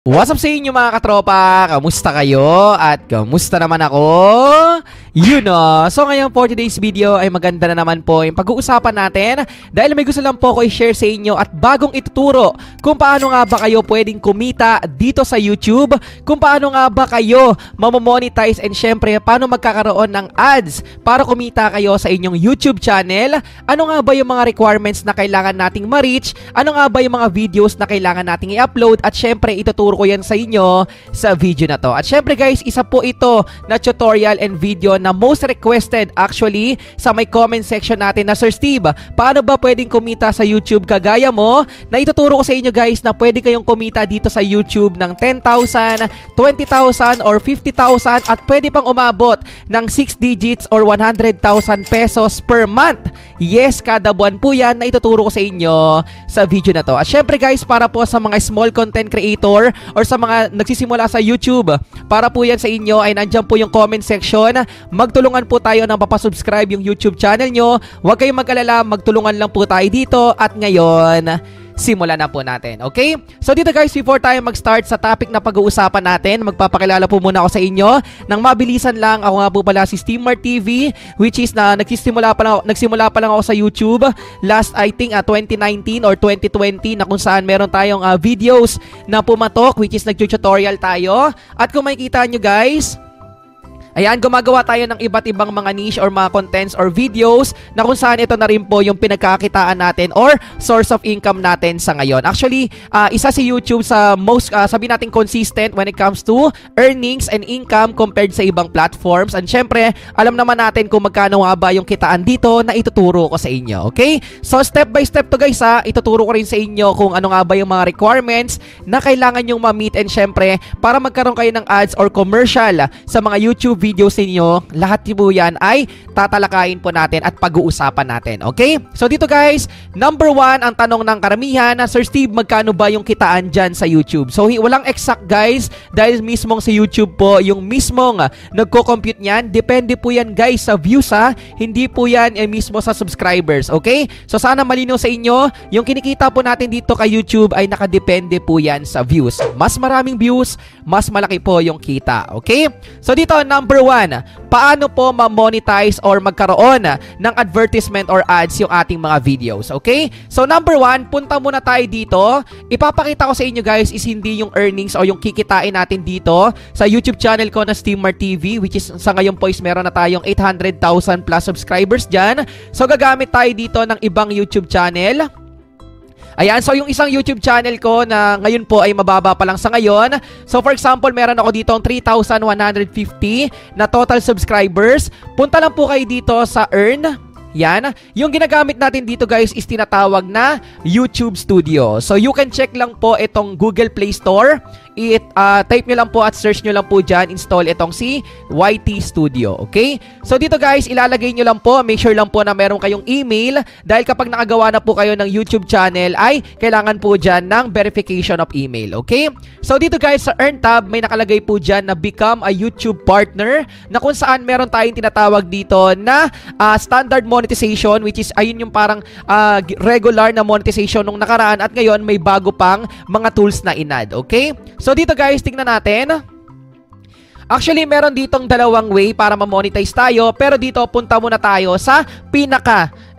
What's up sa inyo mga katropa? Kamusta kayo? At kamusta naman ako? So ngayon for today's video ay maganda na naman po yung pag-uusapan natin dahil may gusto lang po ko i-share sa inyo at bagong ituturo kung paano nga ba kayo pwedeng kumita dito sa YouTube, kung paano nga ba kayo mamomonetize and syempre paano magkakaroon ng ads para kumita kayo sa inyong YouTube channel, ano nga ba yung mga requirements na kailangan nating ma-reach, ano nga ba yung mga videos na kailangan nating i-upload at syempre ituturo ko yan sa inyo sa video na to. At syempre guys, isa po ito na tutorial and video na most requested actually sa may comment section natin na Sir Steve, paano ba pwedeng kumita sa YouTube kagaya mo? Na ituturo ko sa inyo guys na pwede kayong kumita dito sa YouTube ng 10,000, 20,000 or 50,000 at pwede pang umabot ng 6 digits or 100,000 pesos per month. Yes, kada buwan po yan na ituturo ko sa inyo sa video na to. At syempre guys, para po sa mga small content creator or sa mga nagsisimula sa YouTube, para po yan sa inyo ay nandyan po yung comment section. Magtulungan po tayo ng papasubscribe yung YouTube channel nyo. Huwag kayong mag-alala, magtulungan lang po tayo dito. At ngayon, simulan na po natin, okay? So dito guys, before tayo mag-start sa topic na pag-uusapan natin, magpapakilala po muna ako sa inyo. Nang mabilisan lang, ako nga po pala si Steammart TV, which is na nagsimula pa lang ako sa YouTube last I think 2019 or 2020 na kung saan meron tayong videos na pumatok, which is nag-tutorial tayo. At kung makikita nyo guys, ayan, gumagawa tayo ng iba't ibang mga niche or mga contents or videos na kung saan ito na rin po yung pinagkakitaan natin or source of income natin sa ngayon. Actually, isa si YouTube sa most, sabi natin consistent when it comes to earnings and income compared sa ibang platforms. And syempre, alam naman natin kung magkano nga ba yung kitaan dito na ituturo ko sa inyo. Okay? So, step by step to guys ituturo ko rin sa inyo kung ano nga ba yung mga requirements na kailangan yung ma-meet and syempre, para magkaroon kayo ng ads or commercial sa mga YouTube videos ninyo, lahat po yan ay tatalakayin po natin at pag-uusapan natin. Okay? So dito guys, number 1, ang tanong ng karamihan na, Sir Steve, magkano ba yung kitaan dyan sa YouTube? So walang exact guys, dahil mismong sa YouTube po, yung mismong nagko-compute niyan. Depende po yan guys sa views hindi po yan mismo sa subscribers. Okay? So sana malinaw sa inyo, yung kinikita po natin dito kay YouTube ay nakadepende po yan sa views. Mas maraming views, mas malaki po yung kita. Okay? So dito, number 1, paano po ma-monetize or magkaroon ng advertisement or ads yung ating mga videos, okay? So number 1, punta muna tayo dito. Ipapakita ko sa inyo guys is hindi yung earnings o yung kikitain natin dito sa YouTube channel ko na Steammart TV, which is sa ngayon po is meron na tayong 800,000 plus subscribers dyan. So gagamit tayo dito ng ibang YouTube channel. Ayan, so yung isang YouTube channel ko na ngayon po ay mababa pa lang sa ngayon. So for example, meron ako dito 3,150 na total subscribers. Punta lang po kayo dito sa Earn. Yan. Yung ginagamit natin dito guys is tinatawag na YouTube Studio. So you can check lang po itong Google Play Store. Type nyo lang po at search nyo lang po dyan. Install itong si YT Studio. Okay? So dito guys, ilalagay nyo lang po. Make sure lang po na meron kayong email. Dahil kapag nakagawa na po kayo ng YouTube channel ay kailangan po dyan ng verification of email. Okay? So dito guys, sa Earn tab, may nakalagay po dyan na Become a YouTube Partner, na kung saan meron tayong tinatawag dito na standard monetization, which is ayun yung parang regular na monetization nung nakaraan at ngayon may bago pang mga tools na inad. Okay? So dito guys, tingnan natin. Actually, meron ditong dalawang way para ma-monetize tayo, pero dito punta muna tayo sa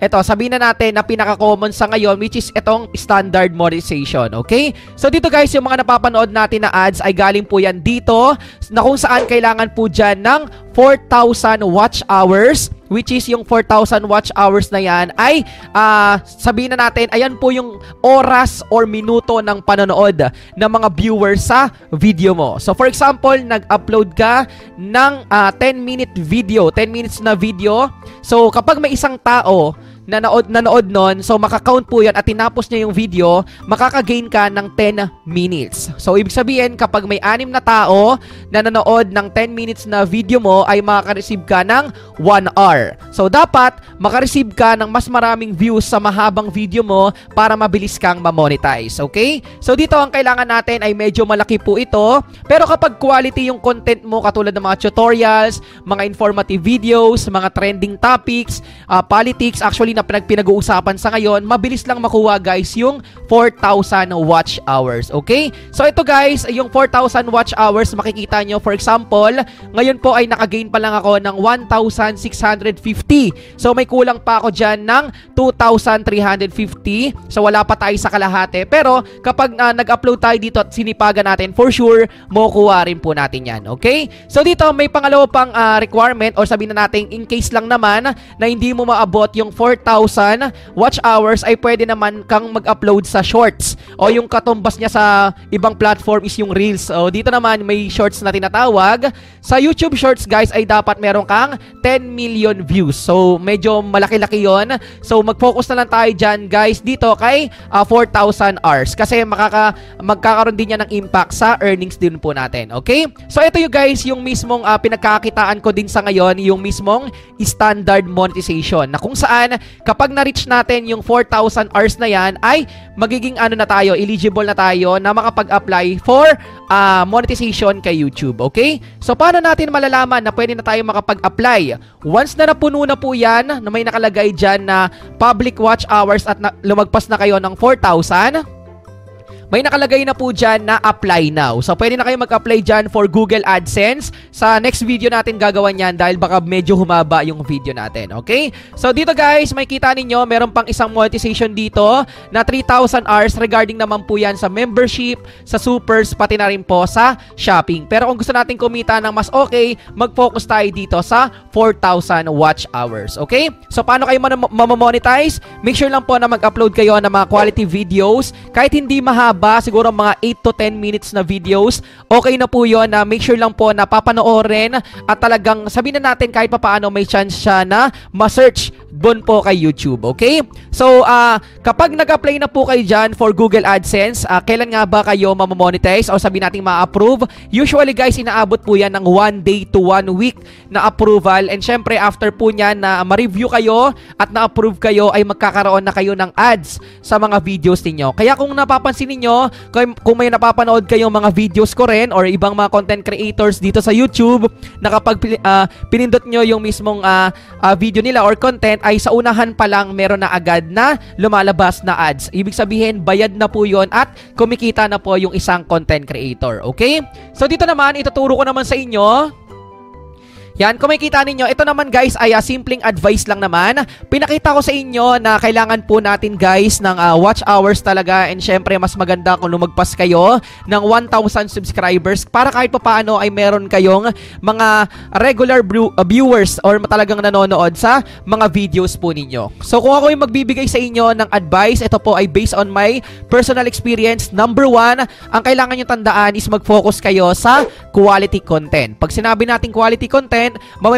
ito, sabihin na natin na pinaka-common sa ngayon, which is itong standard monetization, okay? So dito guys, yung mga napapanood natin na ads ay galing po yan dito, na kung saan kailangan po dyan ng 4,000 watch hours, which is yung 4,000 watch hours na yan ay sabihin na natin, ayan po yung oras or minuto ng panonood ng mga viewers sa video mo. So for example, nag-upload ka ng 10-minute video, 10 minutes na video. So kapag may isang tao na nanood nun, so makakount po yan at tinapos niya yung video, makakagain ka ng 10 minutes. So ibig sabihin, kapag may 6 na tao na nanood ng 10 minutes na video mo, ay makaka-receive ka ng 1 hour. So dapat makareceive ka ng mas maraming views sa mahabang video mo para mabilis kang ma-monetize. Okay? So dito ang kailangan natin ay medyo malaki po ito, pero kapag quality yung content mo, katulad ng mga tutorials, mga informative videos, mga trending topics, politics, actually actually na pinag-uusapan sa ngayon, mabilis lang makuha guys yung 4,000 watch hours. Okay? So ito guys, yung 4,000 watch hours, makikita nyo, for example, ngayon po ay nakagain pa lang ako ng 1,650. So may kulang pa ako dyan ng 2,350. So wala pa tayo sa kalahati. Pero kapag nag-upload tayo dito at sinipagan natin, for sure, makukuha rin po natin yan. Okay? So dito may pangalawa pang requirement, or sabihin na natin in case lang naman na hindi mo maabot yung 4,000 watch hours, ay pwede naman kang mag-upload sa shorts, o yung katumbas niya sa ibang platform is yung reels. O dito naman may shorts na tinatawag. Sa YouTube shorts guys ay dapat meron kang 10 million views. So medyo malaki-laki yon. So mag-focus na lang tayo dyan guys dito kay 4,000 hours, kasi magkakaroon din yan ng impact sa earnings din po natin. Okay? So ito yung guys yung mismong pinagkakakitaan ko din sa ngayon, yung mismong standard monetization, na kung saan kapag na-reach natin yung 4,000 hours na yan ay magiging na tayo, eligible na tayo na makapag-apply for monetization kay YouTube. Okay? So paano natin malalaman na pwede na tayo makapag-apply? Once na napuno na po yan, na may nakalagay dyan na public watch hours at lumagpas na kayo ng 4,000, may nakalagay na po dyan na apply now. So, pwede na kayo mag-apply dyan for Google AdSense. Sa next video natin gagawan yan dahil baka medyo humaba yung video natin. Okay? So, dito guys, may kita ninyo, meron pang isang monetization dito na 3,000 hours regarding naman po yan sa membership, sa supers, pati na rin po sa shopping. Pero kung gusto natin kumita ng mas okay, mag-focus tayo dito sa 4,000 watch hours. Okay? So, paano kayo mamamonetize? Make sure lang po na mag-upload kayo ng mga quality videos. Kahit hindi mahaba, siguro mga 8 to 10 minutes na videos, okay na po yun, na make sure lang po na papanoorin at talagang sabihin na natin kahit papaano may chance siya na ma-search doon po kay YouTube. Okay? So, kapag nag-apply na po kayo dyan for Google AdSense, kailan nga ba kayo mamamonetize o sabihin natin ma-approve? Usually guys, inaabot po yan ng 1 day to 1 week na approval, and syempre after po nyan na ma-review kayo at na-approve kayo, ay magkakaroon na kayo ng ads sa mga videos ninyo. Kaya kung napapansin ninyo, kung may napapanood kayong mga videos ko rin or ibang mga content creators dito sa YouTube, na kapag pinindot nyo yung mismong video nila or content, ay sa unahan pa lang meron na agad na lumalabas na ads. Ibig sabihin, bayad na po yon at kumikita na po yung isang content creator. Okay? So dito naman, ituturo ko naman sa inyo. Yan, kung makikita ninyo, ito naman guys ay simpleng advice lang naman. Pinakita ko sa inyo na kailangan po natin guys ng watch hours talaga, and syempre mas maganda kung lumagpas kayo ng 1,000 subscribers para kahit papaano ay meron kayong mga regular viewers or talagang nanonood sa mga videos po ninyo. So kung ako yung magbibigay sa inyo ng advice, ito po ay based on my personal experience. Number 1, ang kailangan nyo tandaan is mag-focus kayo sa quality content. Pag sinabi natin quality content,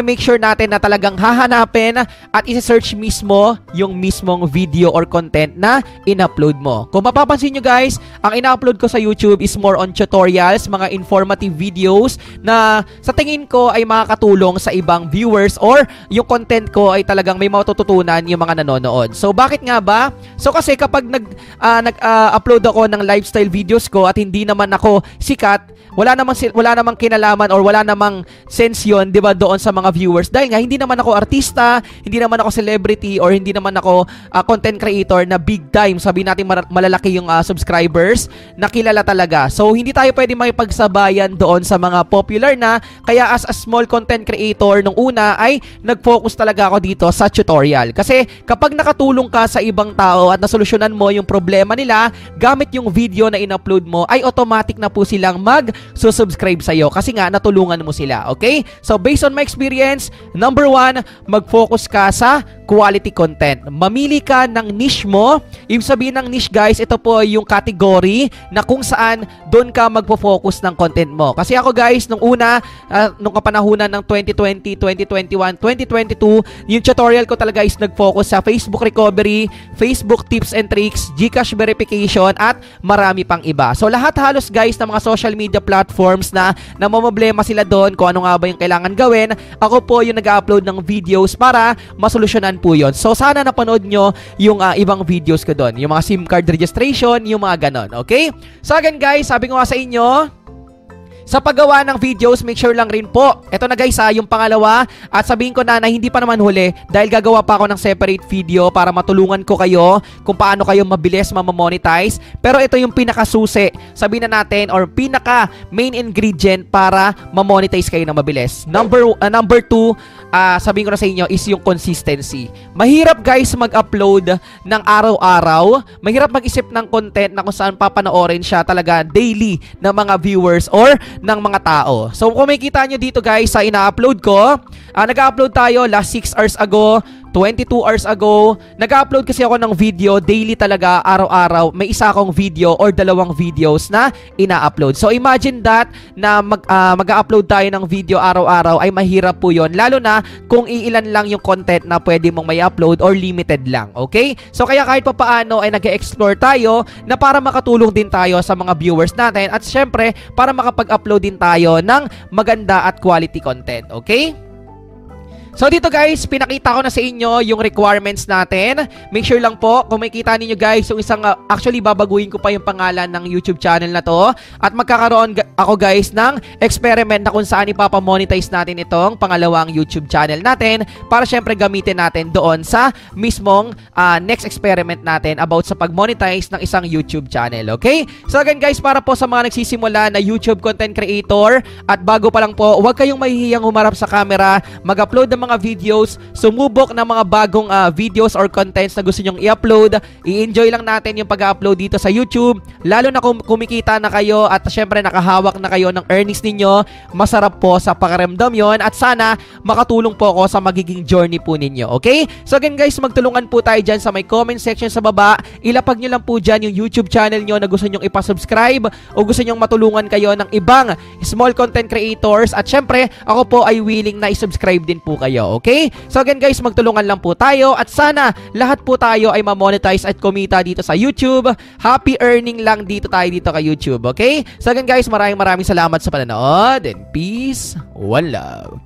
make sure natin na talagang hahanapin at isi-search mismo yung mismong video or content na in-upload mo. Kung mapapansin nyo guys, ang in-upload ko sa YouTube is more on tutorials, mga informative videos na sa tingin ko ay makakatulong sa ibang viewers, or yung content ko ay talagang may matututunan yung mga nanonood. So bakit nga ba? So kasi kapag nag-upload ako ng lifestyle videos ko at hindi naman ako sikat, wala namang kinalaman or wala namang sense yun, 'di ba, doon sa mga viewers, dahil nga hindi naman ako artista, hindi naman ako celebrity, or hindi naman ako content creator na big time, sabihin natin malalaki yung subscribers na kilala talaga. So hindi tayo pwede makipagsabayan doon sa mga popular na, kaya as a small content creator nung una ay nag-focus talaga ako dito sa tutorial. Kasi kapag nakatulong ka sa ibang tao at nasolusyonan mo yung problema nila gamit yung video na in-upload mo, ay automatic na po silang mag-subscribe sa'yo kasi nga natulungan mo sila. Okay? So based on my experience, number 1, mag-focus ka sa quality content. Mamili ka ng niche mo. Ibig sabihin ng niche guys, ito po yung category na kung saan doon ka magpo-focus ng content mo. Kasi ako guys, nung una, nung kapanahunan ng 2020, 2021, 2022, yung tutorial ko talaga is nag-focus sa Facebook recovery, Facebook tips and tricks, GCash verification, at marami pang iba. So lahat halos guys ng mga social media platforms na namomblema sila doon kung ano nga ba yung kailangan gawin, ako po yung nag-upload ng videos para masolusyonan po yun. So sana napanood nyo yung ibang videos ko doon, yung mga SIM card registration, yung mga ganon. Okay? So again guys, sabi ko nga sa inyo, Sa paggawa ng videos, make sure lang rin po. Ito na guys yung pangalawa. At sabihin ko na hindi pa naman huli dahil gagawa pa ako ng separate video para matulungan ko kayo kung paano kayo mabilis mamamonetize. Pero ito yung pinakasusi, sabihin na natin, or pinaka main ingredient para mamonetize kayo ng mabilis. Number two, sabihin ko na sa inyo is yung consistency. Mahirap guys mag-upload ng araw-araw. Mahirap mag-isip ng content na kung saan papanoorin siya talaga daily ng mga viewers or ng mga tao. So kung makikita nyo dito guys sa ina-upload ko, nag-upload tayo last 6 hours ago, 22 hours ago. Nag-upload kasi ako ng video daily talaga, araw-araw. May isa akong video or dalawang videos na ina-upload. So imagine that na mag-upload tayo ng video araw-araw ay mahirap po yon, lalo na kung iilan lang yung content na pwede mong may upload or limited lang. Okay? So kaya kahit papaano ay nag-explore tayo na para makatulong din tayo sa mga viewers natin at syempre para makapag-upload din tayo ng maganda at quality content. Okay? So dito guys, pinakita ko na sa inyo yung requirements natin. Make sure lang po, kung makikita ninyo guys, yung isang, actually babaguhin ko pa yung pangalan ng YouTube channel na to. At magkakaroon ako guys ng experiment na kung saan ipapamonetize natin itong pangalawang YouTube channel natin para syempre gamitin natin doon sa mismong next experiment natin about sa pag-monetize ng isang YouTube channel. Okay? So again guys, para po sa mga nagsisimula na YouTube content creator at bago pa lang po, huwag kayong mahihiyang humarap sa camera, mag-upload ng mga videos, sumubok ng mga bagong videos or contents na gusto nyong i-upload. I-enjoy lang natin yung pag-upload dito sa YouTube, lalo na kung kumikita na kayo at syempre nakahawak na kayo ng earnings ninyo. Masarap po sa pakiramdam yon at sana makatulong po ako sa magiging journey po ninyo. Okay? So again guys, magtulungan po tayo dyan sa may comment section sa baba. Ilapag nyo lang po dyan yung YouTube channel nyo na gusto nyong ipasubscribe o gusto nyong matulungan kayo ng ibang small content creators at syempre ako po ay willing na i-subscribe din po kayo. Okay? So again guys, magtulungan lang po tayo at sana lahat po tayo ay ma-monetize at kumita dito sa YouTube. Happy earning lang dito tayo dito kay YouTube. Okay? So again guys, maraming salamat sa panonood and peace, one love.